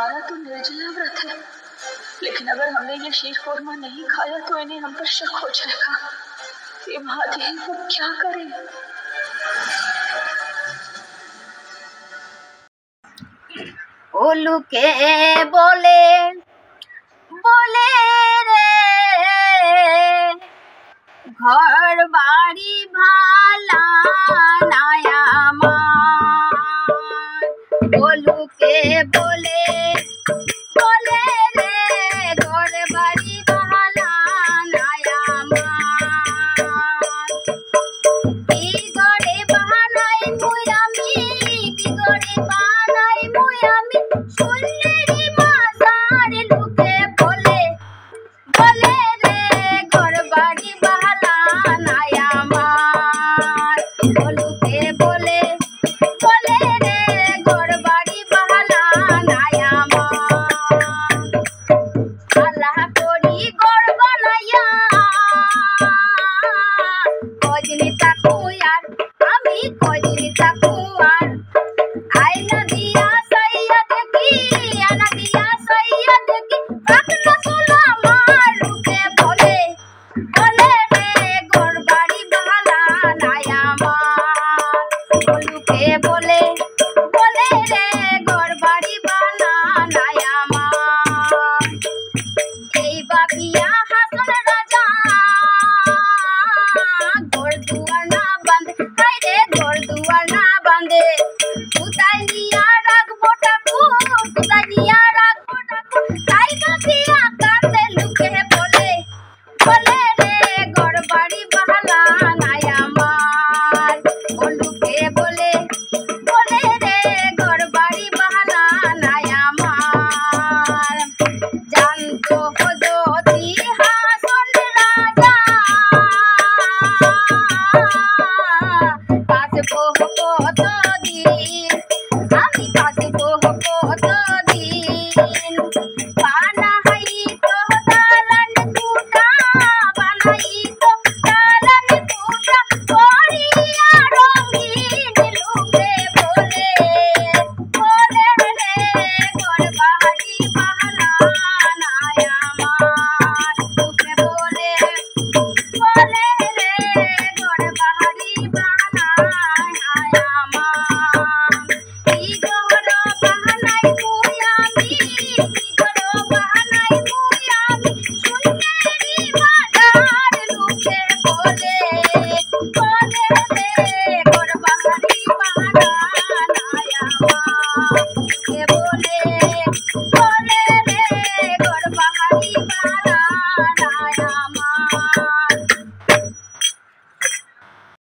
हमारा तो निर्जला व्रत है, लेकिन अगर हमने ये शीर कोरमा नहीं खाया तो इन्हें हम पर शक हो जाएगा। ये महादेव, वो क्या करें? ओलू के बोले बोले रे घर बाड़ी भाला नया मान। ओलू के बोले बोले रे घर बाड़ी भाला नया मान। की गड़े बहानाई मुयामी, की गड़े बहानाई मुयामी, सुनलेरी मासार लुके बोले बोले रे घर बाड़ी बहाला नया मान। ओलू के बोले बोले रे घर बाड़ी बहाला नया मान। अल्लाह कोरी घर बनाया कजनी ताकुयार, आमी कजनी ताकुयार। आईना दिया सैयद की, आना दिया सैयद की, पाकना सोला मारू के बोले बोले रे घर बाड़ी बहाला नया मान। ओलू के बोले बोले रे घर बाड़ी बहाला नया मान। এই বাপিয়া হাসন রাজা ঘর দুয়ার না বাঁধে, হায় রে ঘর দুয়ার না বাঁধে। কোথায় নিয়া রাখবো ঠাকুর, কোথায় নিয়া রাখবো ঠাকুর, তাই বাপিয়া কান্দে লুকে বলে বলে রে ঘর বাড়ি বহালা নয়া মান। ওলুকে বলে বলে রে ঘর বাড়ি বহালা নয়া মান। জানতো যদি হাসন রাজা বাঁচবো কতদিন, আমি